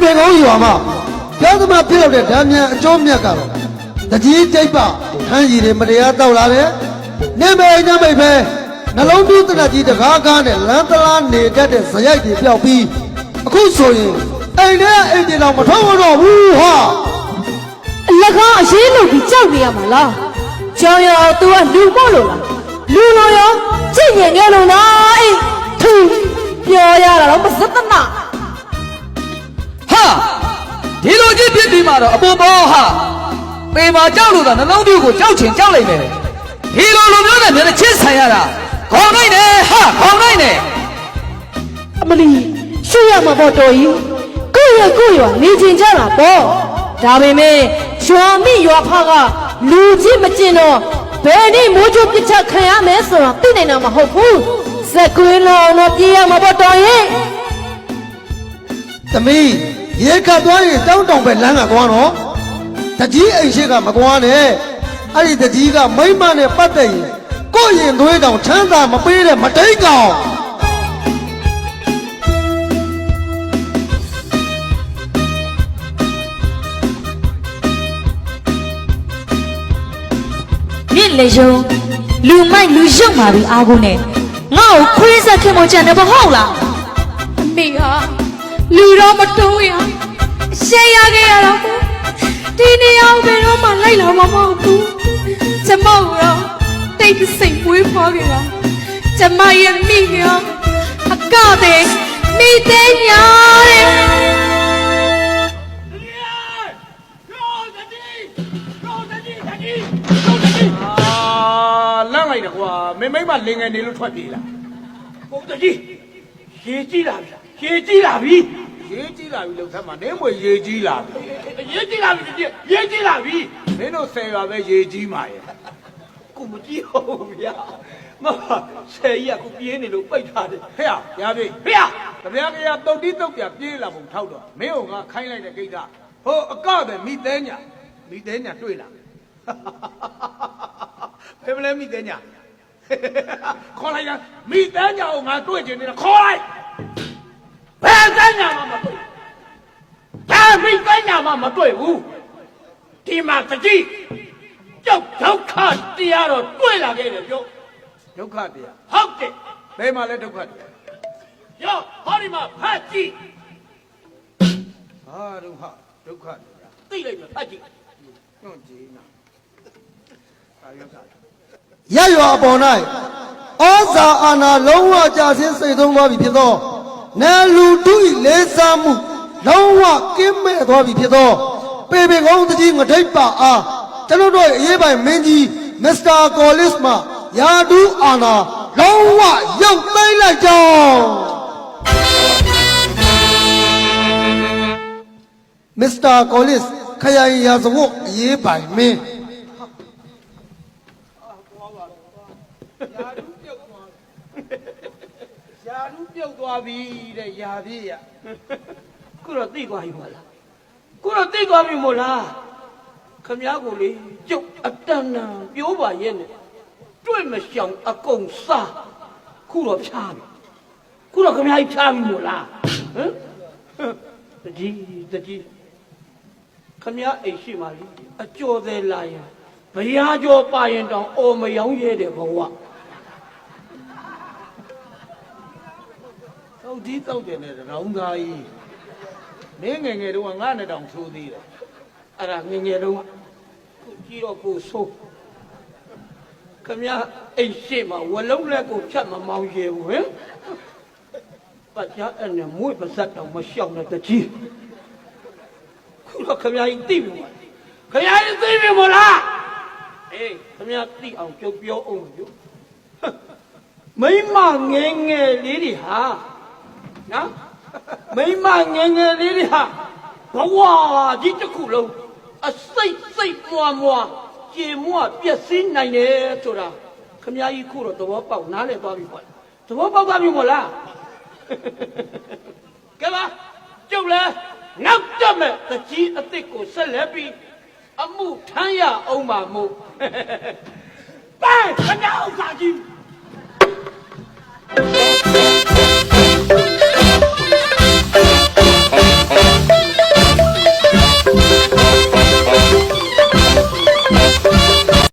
ပေကောင်းရွာမှာကျောင်းသမားဖြစ်လို့တဲ့ဓာမြန်အကျိုးမြတ်ကတော့တကြီးတိတ်ပထမ်းရည်တွေမတရားတောက်လာတယ်နေမေညမိတ်ပဲနှလုံးသွင်းတနကြီးတကားကားနဲ့လမ်းတလားနေတတ်တဲ့ဇယိုက်တွေပျောက်ပြီးအခုဆိုရင်အိမ်ထဲအိမ်တွေတော့မထုံးတော့ဘူးဟာအလကားအရေးလို့ပြီးကြောက်နေရမှာလားကျောင်းရောသူကလူပေါ့လို့လားလူလိုရောကြည့်ရင်ငယ်လို့လားအေးသူပြောရတာတော့မစသနာဟာဒီလိုကြီးဖြစ်ပြီးမှတော့အပေါ်ပေါ်ဟာပေမာကြောက်လို့သာနှလုံးသွင်းကိုကြောက်ချင်ကြောက်လိုက်မယ်ဒီလိုလူမျိုးနဲ့မျက်နှာချင်းဆိုင်ရတာခေါင်းနိုင်တယ်ဟာခေါင်းနိုင်တယ်အမလီရှေ့ရမှာပေါ့တော်ကြီးကိုရနေကျင်ကြတာပေါ့ဒါပေမဲ့ရွာမိရွာဖကလူကြီးမကျင်တော့ဘယ်နေ့မိုးချိုးပစ်ချက်ခံရမယ်ဆိုတော့သိနေတာမဟုတ်ဘူးစက်ကွင်းလုံးတော့ပြေးရမှာပေါ့တော်ကြီးသမီးရေခတ်သွားရင်တောင်းတောင်ပဲလမ်းကသွားတော့တကြီးအိမ်ရှိကမသွားနဲ့အဲ့ဒီတကြီးကမိမနဲ့ပတ်သက်ရင်ကိုယ့်ရင်သွေးတောင်ချမ်းသာမပေးတဲ့မတိတ်ကောင်မြင့်လေယုံလူမိုက်လူရုပ်မာပြီးအားကိုနဲ့ငါ့ကိုခွေးဆက်ခင်မကြံတယ်မဟုတ်လားအမေဟာလူတော့မတိုးရရှေ့ရခဲ့ရတော့ဒီနေရာဘယ်တော့မှလိုက်လာမှာမဟုတ်ဘူးကျမတော့တိတ်စိတ်ဝေးဖွားခဲ့တာကျမရဲ့မိရောအကတဲ့မိတဲ့ညာတဲ့လမ်းလိုက်တယ်ကွာမင်းမိမလင်ငယ်နေလို့ထွက်ပြေးလာဟုတ်တကြီးရေကြီးလာပြီရေကြီးလာပြီရေကြီးလာပြီလို့ဆက်မှာနင်းမွေရေကြီးလာပြီရေကြီးလာပြီရေကြီးလာပြီမင်းတို့10ရွာပဲရေကြီးမှာရဲ့ကိုမကြည့်ဟုတ်ဗျာမ10ရက်ကိုပြေးနေလို့ပိတ်ထားတယ်ဟဲ့ရပြီဟဲ့တပြားကရတုတ်တီးတုတ်ပြပြေးလာပုံထောက်တော့မင်းကခိုင်းလိုက်တဲ့ကိစ္စဟိုအကောက်တယ်မိသေးညာတွေ့လာဖဲမလဲမိသေးညာခေါ်လိုက်ရမိသေးညာကိုငါတွေ့ချင်နေတာခေါ်လိုက်ဘယ်သေးညာမှမတွေ့ဒါမိသေးညာမှမတွေ့ဘူးဒီမှာတကြီးကြောက်ဒုက္ခတရားတော့တွေ့လာခဲ့တယ်ပြောဒုက္ခတရားဟုတ်တယ်ဘယ်မှာလဲဒုက္ခတရားရောဟောဒီမှာဖတ်ကြည့်ဟာဒုက္ခတရားသိလိုက်မယ်ဖတ်ကြည့်ညွန့်ကြည့်နာရရွာအပေါ်၌ဩဇာအာဏာလုံးဝကြာဆင်းစိတ်သုံးသွားပြီဖြစ်သောနယ်လူထု၏လေးစားမှုလုံးဝကင်းမဲ့သွားပြီဖြစ်သောပေပေကောင်းတကြီးငထိတ်ပါအားကျွန်တော်တို့အရေးပိုင်မင်းကြီးမစ္စတာကောလစ်မှယာဒူးအာဏာလုံးဝရုပ်သိမ်းလိုက်ကြောင်းမစ္စတာကောလစ်ခရိုင်ရာဇဝတ်အရေးပိုင်မင်းယာရုပြုတ်သွားပြီတဲ့ယာပြည့်ရခုတော့သိသွားပြီမို့လားခုတော့သိသွားပြီမို့လားခမ ्या ကိုလေကျုပ်အတန်တန်ပြောပါရဲ့နဲ့တွေ့မရှောင်အကုန်စားခုတော့ဖြားပြီခုတော့ခမ ्या ကြီးဖြားပြီမို့လားဟမ်တကြီးခမ ्या အိမ်ရှိမှလေအကျော်သေးလာရင်ဘရာကျော်ပါရင်တောင်အော်မယောင်းရဲတယ်ဘဝဟုတ်ဒီတောက်တယ်နဲ့ရောင်းသားကြီးမင်းငယ်တုန်းကငါနဲ့တောင်သိုးသေးတယ်အဲ့ဒါငယ်တုန်းကခုကြီးတော့ကိုဆိုးခမ ्या အိမ်ရှိမှဝလုံးလက်ကိုဖြတ်မမောင်းရဲဘူးဟင်ပတ်ကြအဲ့နဲ့မွေးပါဇက်တောင်မရှောင်နဲ့တကြီးခုတော့ခမ ्या ကြီးသိပြီမို့ခမ ्या ကြီးသိပြီမို့လားအေးခမ ्या သိအောင်ပြောအောင်ပြောမိမငယ်လေးတွေဟာနော်မိမငယ်လေးတွေဟာဘဝကြီးတစ်ခုလုံးအစိတ်မွာကြေမွပျက်စီးနိုင်တယ်ဆိုတာခမ ्या ကြီးခုတော့သဘောပေါက်နားလည်သွားပြီပေါ့သဘောပေါက်သွားပြီမို့လားကဲပါကျုပ်လည်းနောက်တက်မဲ့တကြီးအစ်စ်ကိုဆက်လက်ပြီးအမှုထမ်းရအောင်ပါမို့ပဲခဏဥစ္စာကြီး